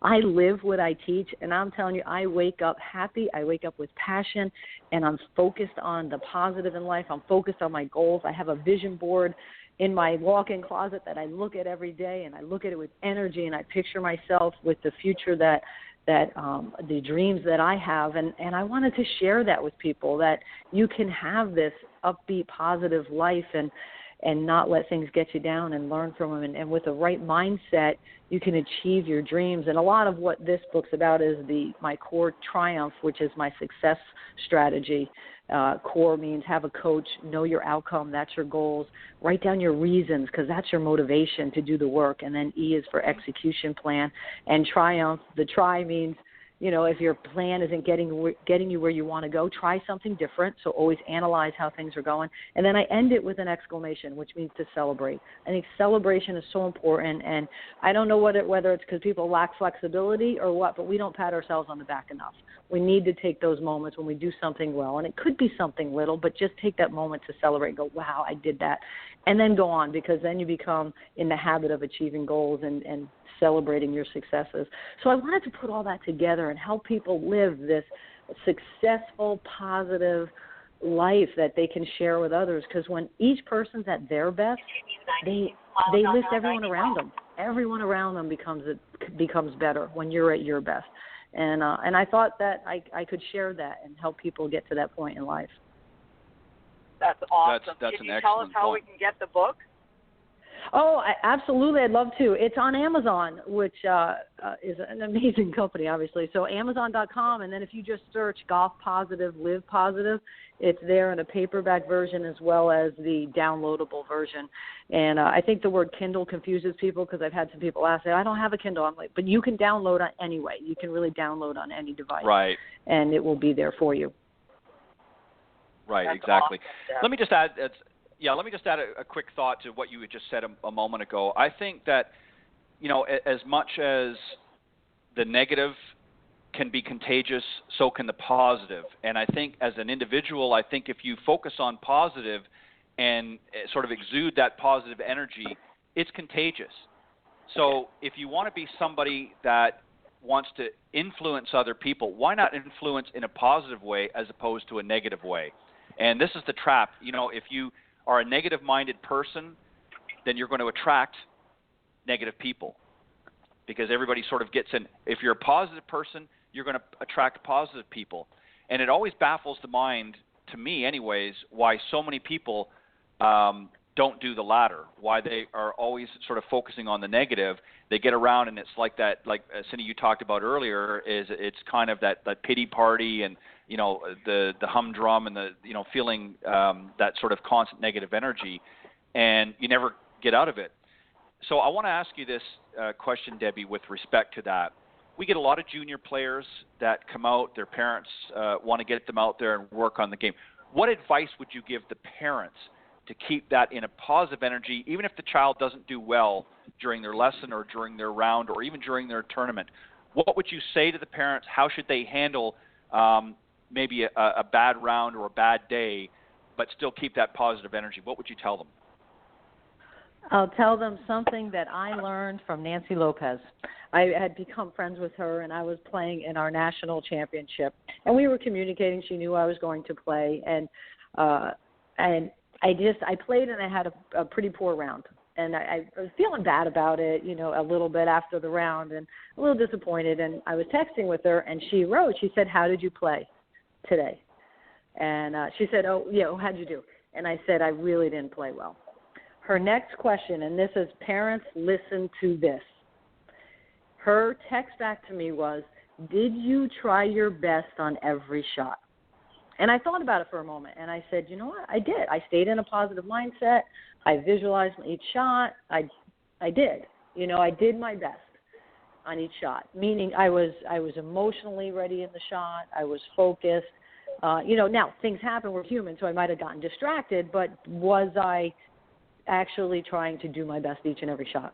I live what I teach, and I'm telling you, I wake up happy, I wake up with passion, and I'm focused on the positive in life. I'm focused on my goals. I have a vision board, in my walk-in closet that I look at every day, and I look at it with energy, and I picture myself with the future that the dreams that I have, and I wanted to share that with people, that you can have this upbeat, positive life and not let things get you down, and learn from them. And with the right mindset, you can achieve your dreams. And a lot of what this book's about is my core triumph, which is my success strategy. Core means have a coach, know your outcome, that's your goals. Write down your reasons, because that's your motivation to do the work. And then E is for execution plan. And triumph, the try means, if your plan isn't getting you where you want to go, try something different. So always analyze how things are going. And then I end it with an exclamation, which means to celebrate. I think celebration is so important. And I don't know whether it's because people lack flexibility or what, but we don't pat ourselves on the back enough. We need to take those moments when we do something well. And it could be something little, but just take that moment to celebrate and go, wow, I did that. And then go on, because then you become in the habit of achieving goals and celebrating your successes. So I wanted to put all that together and help people live this successful, positive life that they can share with others. Because when each person's at their best, they lift everyone around them. Everyone around them becomes better when you're at your best. And I thought that I could share that and help people get to that point in life. That's awesome. That's can an you tell us excellent how point. we can get the book? Oh, absolutely. I'd love to. It's on Amazon, which is an amazing company, obviously. So Amazon.com, and then if you just search Golf Positive, Live Positive, it's there in a paperback version as well as the downloadable version. And I think the word Kindle confuses people, because I've had some people ask, I don't have a Kindle. I'm like, but you can download on anyway. You can really download on any device. Right. And it will be there for you. Right, That's exactly. awesome, Let me just add a quick thought to what you had just said a moment ago. I think that, as much as the negative can be contagious, so can the positive. And I think as an individual, if you focus on positive and sort of exude that positive energy, it's contagious. So if you want to be somebody that wants to influence other people, why not influence in a positive way as opposed to a negative way? And this is the trap. If you are a negative-minded person, then you're going to attract negative people, because everybody sort of gets in. If you're a positive person, you're going to attract positive people. And it always baffles the mind, to me anyways, why so many people don't do the latter, why they are always sort of focusing on the negative. They get around, and it's like that, like Cindy, you talked about earlier, is it's kind of that pity party, and the humdrum, and the feeling that sort of constant negative energy, and you never get out of it. So I want to ask you this question, Debbie, with respect to that. We get a lot of junior players that come out, their parents want to get them out there and work on the game. What advice would you give the parents to keep that in a positive energy, even if the child doesn't do well during their lesson or during their round or even during their tournament? What would you say to the parents? How should they handle maybe a bad round or a bad day, but still keep that positive energy? What would you tell them? I'll tell them something that I learned from Nancy Lopez. I had become friends with her, and I was playing in our national championship, and we were communicating. She knew I was going to play, and I played, and I had a pretty poor round. And I was feeling bad about it, a little bit after the round, and a little disappointed. And I was texting with her, and she said, how did you play today? And she said, how'd you do? And I said, I really didn't play well. Her next question, and this is, parents, listen to this. Her text back to me was, did you try your best on every shot? And I thought about it for a moment, and I said, you know what? I did. I stayed in a positive mindset. I visualized each shot. I did. I did my best on each shot, meaning I was emotionally ready in the shot. I was focused. Now, things happen. We're human, so I might have gotten distracted, but was I actually trying to do my best each and every shot?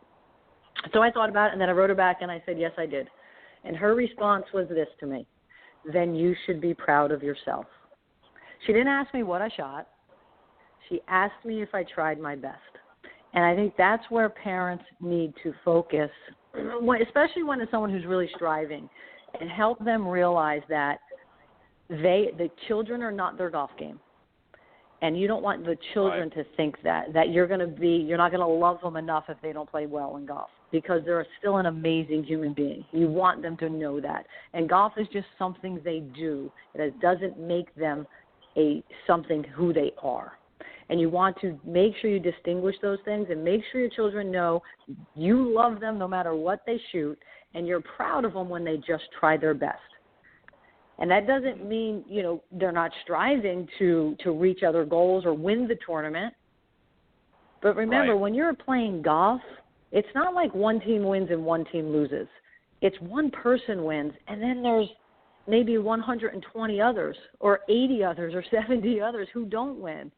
So I thought about it, and then I wrote her back, and I said, yes, I did. And her response was this to me: then you should be proud of yourself. She didn't ask me what I shot. She asked me if I tried my best. And I think that's where parents need to focus, especially when it's someone who's really striving, and help them realize that the children are not their golf game. And you don't want the children to think that you're not going to love them enough if they don't play well in golf, because they're still an amazing human being. You want them to know that. And golf is just something they do. It doesn't make them something who they are. And you want to make sure you distinguish those things and make sure your children know you love them no matter what they shoot, and you're proud of them when they just try their best. And that doesn't mean, they're not striving to reach other goals or win the tournament. But remember, when you're playing golf, it's not like one team wins and one team loses. It's one person wins, and then there's maybe 120 others or 80 others or 70 others who don't win.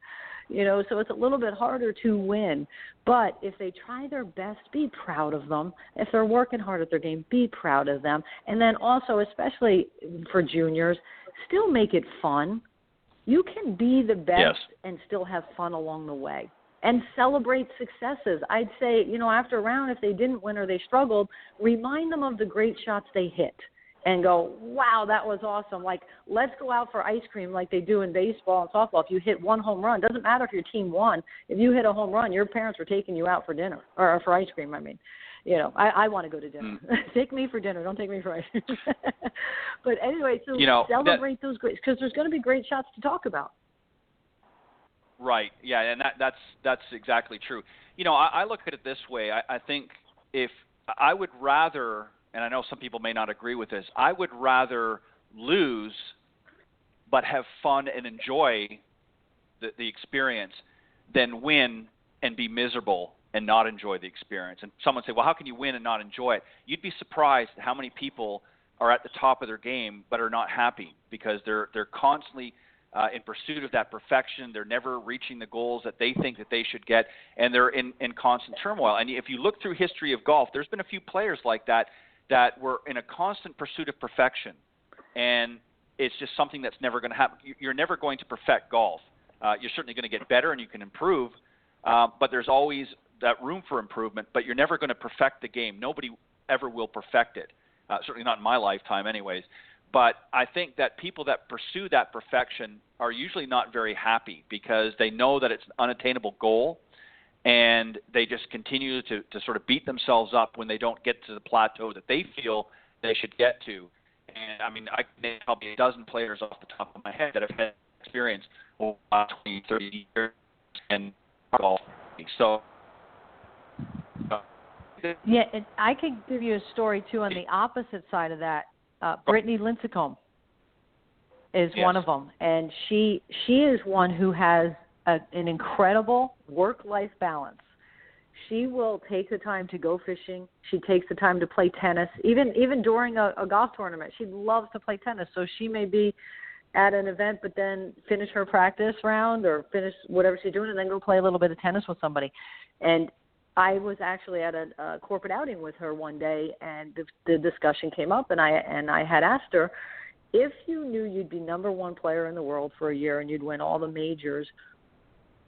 So it's a little bit harder to win. But if they try their best, be proud of them. If they're working hard at their game, be proud of them. And then also, especially for juniors, still make it fun. You can be the best and still have fun along the way. And celebrate successes. I'd say, after a round, if they didn't win or they struggled, remind them of the great shots they hit. And go, wow, that was awesome. Like, let's go out for ice cream like they do in baseball and softball. If you hit one home run, doesn't matter if your team won. If you hit a home run, your parents were taking you out for dinner, or for ice cream, I mean. I want to go to dinner. Take me for dinner. Don't take me for ice cream. But anyway, so celebrate those great, because there's going to be great shots to talk about. Right. Yeah, and that's exactly true. I look at it this way. I think if I would rather, and I know some people may not agree with this, I would rather lose but have fun and enjoy the experience than win and be miserable and not enjoy the experience. And someone say, well, how can you win and not enjoy it? You'd be surprised how many people are at the top of their game but are not happy because they're constantly in pursuit of that perfection. They're never reaching the goals that they think that they should get, and they're in constant turmoil. And if you look through history of golf, there's been a few players like that were in a constant pursuit of perfection, and it's just something that's never going to happen. You're never going to perfect golf. You're certainly going to get better and you can improve, but there's always that room for improvement, but you're never going to perfect the game. Nobody ever will perfect it, certainly not in my lifetime anyways. But I think that people that pursue that perfection are usually not very happy because they know that it's an unattainable goal, and they just continue to sort of beat themselves up when they don't get to the plateau that they feel they should get to. And, I mean, I can name probably a dozen players off the top of my head that have had experience over 20, 30 years in golf. So, yeah, and I could give you a story, too, on the opposite side of that. Brittany Lincecum is one of them, and she is one who has an incredible work-life balance. She will take the time to go fishing. She takes the time to play tennis. Even during a golf tournament, she loves to play tennis. So she may be at an event, but then finish her practice round or finish whatever she's doing and then go play a little bit of tennis with somebody. And I was actually at a corporate outing with her one day, and the discussion came up, and I had asked her, if you knew you'd be number one player in the world for a year and you'd win all the majors,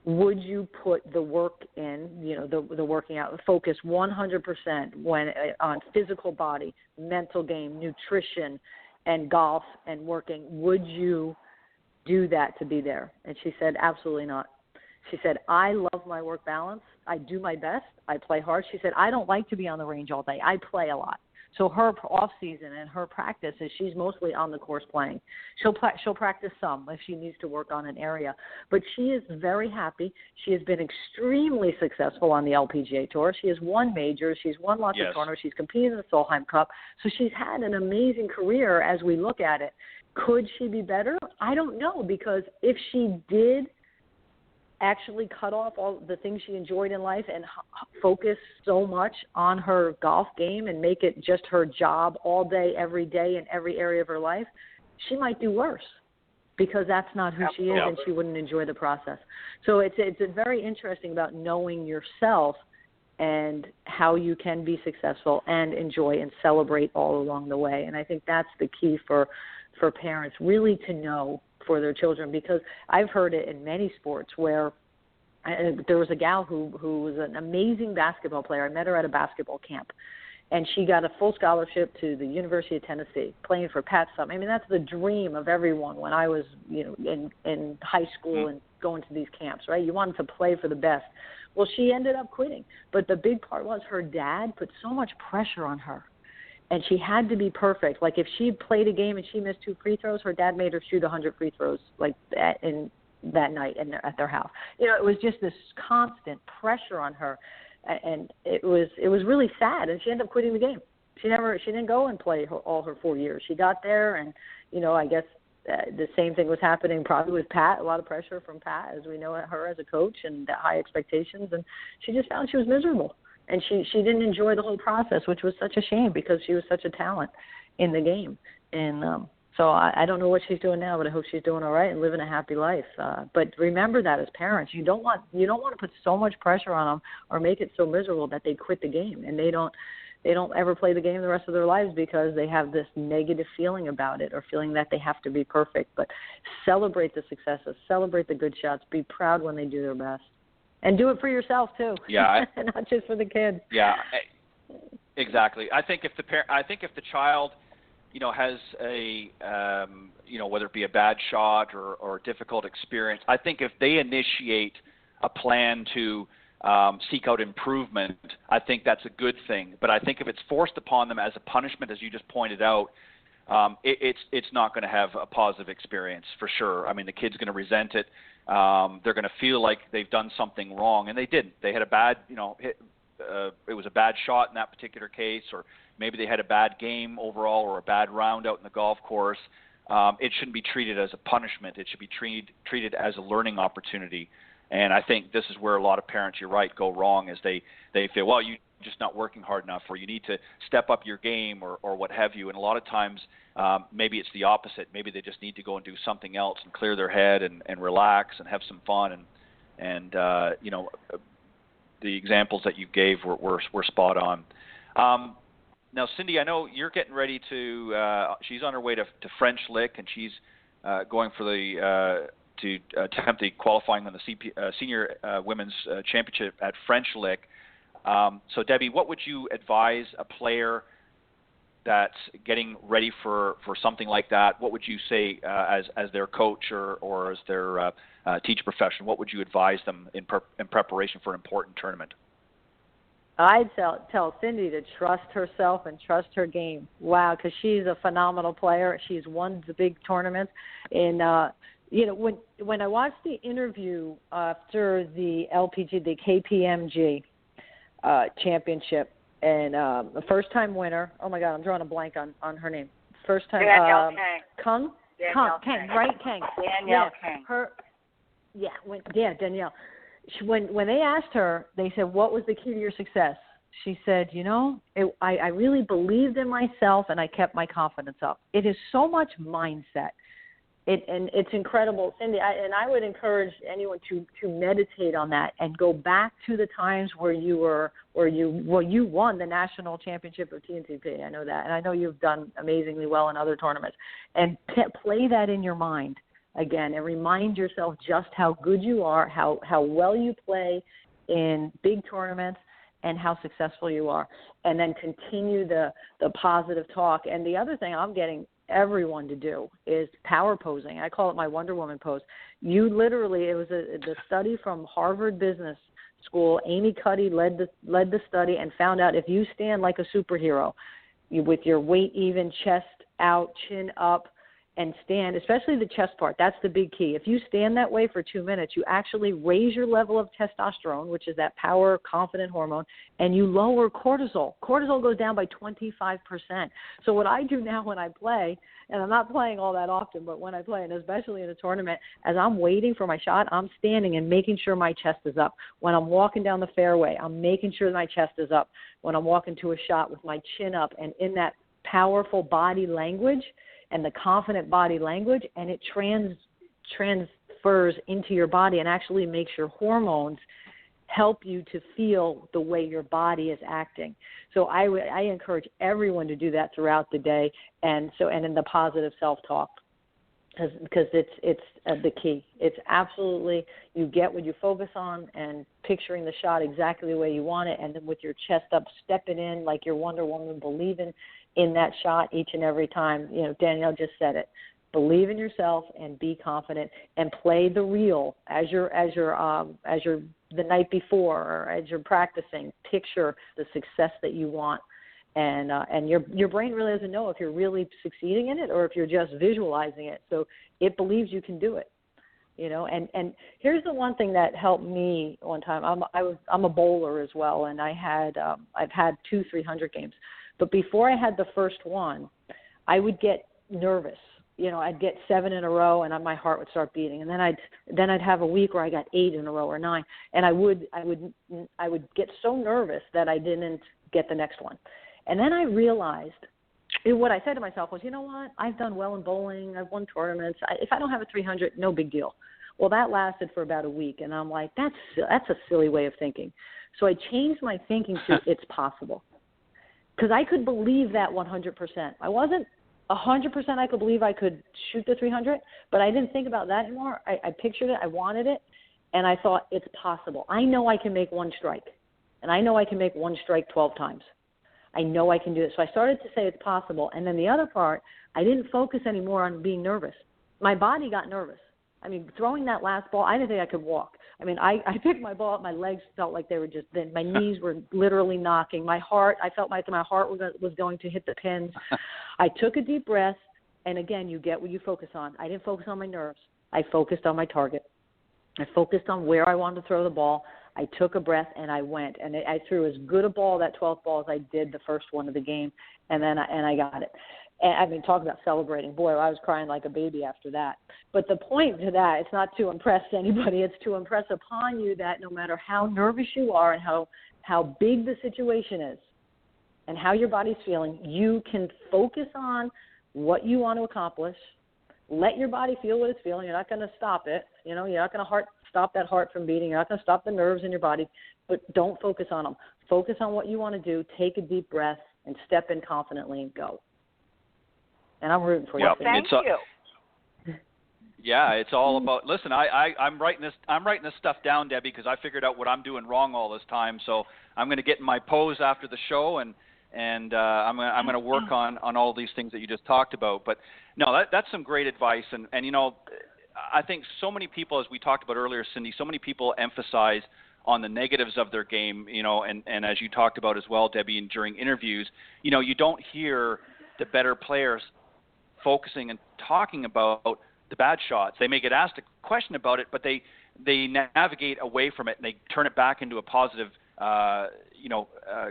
would you put the work in, the working out, focus 100% on physical body, mental game, nutrition, and golf and working? Would you do that to be there? And she said, absolutely not. She said, I love my work balance. I do my best. I play hard. She said, I don't like to be on the range all day. I play a lot. So her off season and her practice is she's mostly on the course playing. She'll practice some if she needs to work on an area. But she is very happy. She has been extremely successful on the LPGA Tour. She has won majors. She's won lots of tournaments. She's competed in the Solheim Cup. So she's had an amazing career as we look at it. Could she be better? I don't know, because if she did actually cut off all the things she enjoyed in life and focus so much on her golf game and make it just her job all day, every day, in every area of her life, she might do worse, because that's not who she is, and she wouldn't enjoy the process. So it's very interesting about knowing yourself and how you can be successful and enjoy and celebrate all along the way. And I think that's the key for parents, really to know for their children, because I've heard it in many sports where there was a gal who was an amazing basketball player. I met her at a basketball camp, and she got a full scholarship to the University of Tennessee, playing for Pat Summitt. I mean, that's the dream of everyone when I was, in high school and going to these camps, right? You wanted to play for the best. Well, she ended up quitting, but the big part was her dad put so much pressure on her, and she had to be perfect. Like, if she played a game and she missed 2 free throws, her dad made her shoot 100 free throws, like that that night at their house. It was just this constant pressure on her, and it was really sad. And she ended up quitting the game. She didn't go and play all her 4 years. She got there, and I guess the same thing was happening probably with Pat. A lot of pressure from Pat, as we know her as a coach, and high expectations. And she just found she was miserable, and she didn't enjoy the whole process, which was such a shame because she was such a talent in the game. And so I don't know what she's doing now, but I hope she's doing all right and living a happy life. But remember that as parents, you don't want to put so much pressure on them or make it so miserable that they quit the game and they don't ever play the game the rest of their lives because they have this negative feeling about it or feeling that they have to be perfect. But celebrate the successes, celebrate the good shots, be proud when they do their best, and do it for yourself too. Yeah, not just for the kids. Yeah, exactly. I think if the child has a, whether it be a bad shot or a difficult experience, I think if they initiate a plan to seek out improvement, I think that's a good thing. But I think if it's forced upon them as a punishment, as you just pointed out, it's not going to have a positive experience for sure. I mean, the kid's going to resent it. They're going to feel like they've done something wrong, and they didn't. They had a bad, it was a bad shot in that particular case, or maybe they had a bad game overall or a bad round out in the golf course. It shouldn't be treated as a punishment. It should be treated as a learning opportunity. And I think this is where a lot of parents, you're right, go wrong, is they feel, well, you're just not working hard enough, or you need to step up your game, or what have you. And a lot of times maybe it's the opposite. Maybe they just need to go and do something else and clear their head and relax and have some fun. And the examples that you gave were spot on. Now, Cindy, I know you're getting ready to she's on her way to French Lick, and she's going for to attempt the qualifying on the senior women's championship at French Lick. So, Debbie, what would you advise a player that's getting ready for something like that? What would you say as their coach or as their teacher profession? What would you advise them in preparation for an important tournament? I'd tell Cindy to trust herself and trust her game. Wow, because she's a phenomenal player. She's won the big tournaments. And, when I watched the interview after the LPGA, the KPMG championship, and the first-time winner, oh, my God, I'm drawing a blank on her name. First-time, Danielle Kang? Kang, right? Kang. Danielle Kang. Danielle. When they asked her, they said, what was the key to your success? She said, I really believed in myself and I kept my confidence up. It is so much mindset. And it's incredible, Cindy. I would encourage anyone to meditate on that and go back to the times where you won the national championship of TNCP. I know that, and I know you've done amazingly well in other tournaments. And play that in your mind again, and remind yourself just how good you are, how well you play in big tournaments, and how successful you are. And then continue the positive talk. And the other thing I'm getting everyone to do is power posing. I call it my Wonder Woman pose. You literally, it was the study from Harvard Business School. Amy Cuddy led the study and found out if you stand like a superhero, with your weight even, chest out, chin up, and stand, especially the chest part. That's the big key. If you stand that way for 2 minutes, you actually raise your level of testosterone, which is that power, confident hormone, and you lower cortisol. Cortisol goes down by 25%. So what I do now when I play, and I'm not playing all that often, but when I play, and especially in a tournament, as I'm waiting for my shot, I'm standing and making sure my chest is up. When I'm walking down the fairway, I'm making sure my chest is up. When I'm walking to a shot with my chin up, and in that powerful body language and the confident body language, and it transfers into your body and actually makes your hormones help you to feel the way your body is acting. So I encourage everyone to do that throughout the day, and in the positive self-talk. because it's the key. It's absolutely, you get what you focus on and picturing the shot exactly the way you want it, and then with your chest up, stepping in like your Wonder Woman, believing in that shot each and every time. You know, Danielle just said it. Believe in yourself and be confident, and play the reel as you're the night before or as you're practicing. Picture the success that you want. And your brain really doesn't know if you're really succeeding in it or if you're just visualizing it. So it believes you can do it, you know. And here's the one thing that helped me one time. I'm a bowler as well, and I've had 2 300 games. But before I had the first one, I would get nervous. You know, I'd get 7 in a row, and my heart would start beating. And then I'd have a week where I got 8 in a row or 9, and I would get so nervous that I didn't get the next one. And then I realized, what I said to myself was, you know what? I've done well in bowling. I've won tournaments. If I don't have a 300, no big deal. Well, that lasted for about a week, and I'm like, that's a silly way of thinking. So I changed my thinking to it's possible, because I could believe that 100%. I wasn't 100% I could believe I could shoot the 300, but I didn't think about that anymore. I pictured it. I wanted it, and I thought it's possible. I know I can make one strike, and I know I can make one strike 12 times. I know I can do it. So I started to say it's possible. And then the other part, I didn't focus anymore on being nervous. My body got nervous. I mean, throwing that last ball, I didn't think I could walk. I mean, I picked my ball up. My legs felt like they were just thin. My knees were literally knocking. My heart, I felt like my heart was going to hit the pins. I took a deep breath. And, again, you get what you focus on. I didn't focus on my nerves. I focused on my target. I focused on where I wanted to throw the ball. I took a breath, and I went. And I threw as good a ball, that 12th ball, as I did the first one of the game, and then I got it. And I mean, talk about celebrating. Boy, I was crying like a baby after that. But the point to that, it's not to impress anybody. It's to impress upon you that no matter how nervous you are and how big the situation is and how your body's feeling, you can focus on what you want to accomplish. Let your body feel what it's feeling. You're not going to stop it. You know, you're not going to stop that heart from beating. You're not going to stop the nerves in your body, but don't focus on them. Focus on what you want to do. Take a deep breath and step in confidently and go. And I'm rooting for you. Thank you. Yeah, it's all about. Listen, I'm writing this stuff down, Debbie, because I figured out what I'm doing wrong all this time. So I'm going to get in my pose after the show, and I'm going to work on all these things that you just talked about. But no, that's some great advice, and you know, I think so many people, as we talked about earlier, Cindy, so many people emphasize on the negatives of their game, you know, and as you talked about as well, Debbie, and during interviews, you know, you don't hear the better players focusing and talking about the bad shots. They may get asked a question about it, but they navigate away from it and they turn it back into a positive,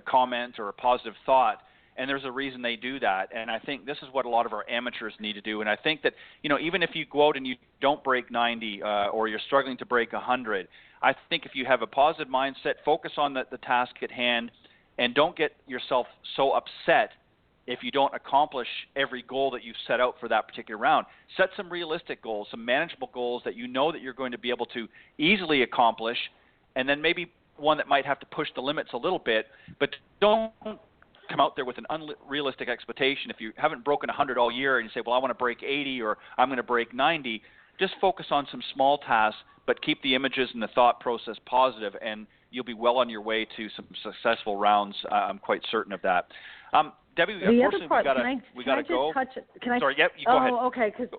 comment or a positive thought. And there's a reason they do that. And I think this is what a lot of our amateurs need to do. And I think that, you know, even if you go out and you don't break 90 or you're struggling to break 100, I think if you have a positive mindset, focus on the task at hand, and don't get yourself so upset if you don't accomplish every goal that you've set out for that particular round. Set some realistic goals, some manageable goals that you know that you're going to be able to easily accomplish, and then maybe one that might have to push the limits a little bit, but don't come out there with an unrealistic expectation. If you haven't broken 100 all year and you say, well, I want to break 80 or I'm going to break 90, just focus on some small tasks, but keep the images and the thought process positive, and you'll be well on your way to some successful rounds. I'm quite certain of that. Debbie, unfortunately, we got to go. Sorry, yep, you go ahead. Oh, okay, because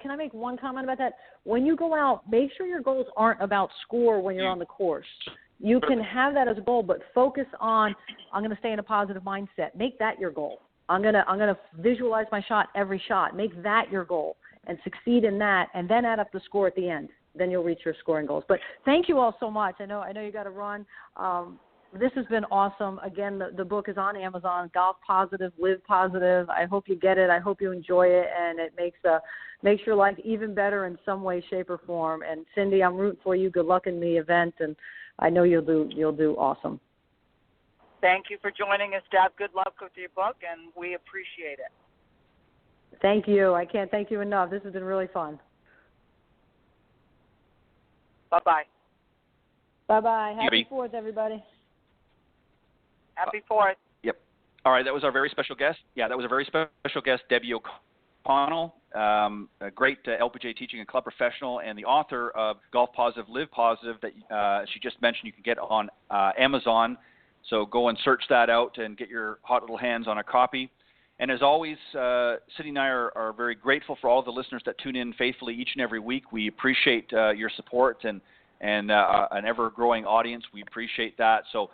can I make one comment about that? When you go out, make sure your goals aren't about score when you're on the course. You can have that as a goal, but focus on, I'm going to stay in a positive mindset. Make that your goal. I'm going to visualize my shot every shot. Make that your goal and succeed in that, and then add up the score at the end. Then you'll reach your scoring goals. But thank you all so much. I know you got to run. This has been awesome. Again, the book is on Amazon, Golf Positive, Live Positive. I hope you get it. I hope you enjoy it, and it makes your life even better in some way, shape, or form. And Cindy, I'm rooting for you. Good luck in the event, and I know you'll do awesome. Thank you for joining us, Deb. Good luck with your book, and we appreciate it. Thank you. I can't thank you enough. This has been really fun. Bye-bye. Bye-bye. Happy 4th, everybody. Happy 4th. Yep. All right, that was our very special guest. Yeah, that was a very special guest, Debbie O'Connell, a great LPGA teaching and club professional, and the author of Golf Positive, Live Positive that she just mentioned you can get on Amazon. So go and search that out and get your hot little hands on a copy. And as always, Cindy and I are very grateful for all the listeners that tune in faithfully each and every week. We appreciate your support and an ever-growing audience. We appreciate that. So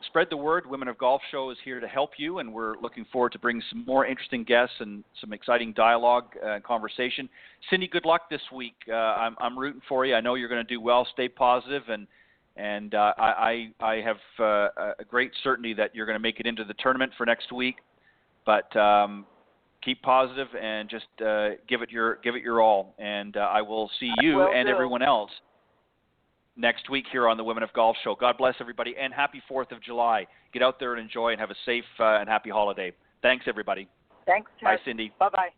spread the word. Women of Golf Show is here to help you, and we're looking forward to bringing some more interesting guests and some exciting dialogue and conversation. Cindy, good luck this week. I'm rooting for you. I know you're going to do well. Stay positive, and I have a great certainty that you're going to make it into the tournament for next week. But keep positive and just give it your all. And I will see you and everyone else next week here on the Women of Golf Show. God bless everybody, and happy 4th of July. Get out there and enjoy and have a safe and happy holiday. Thanks, everybody. Thanks, Ted. Bye, Cindy. Bye-bye.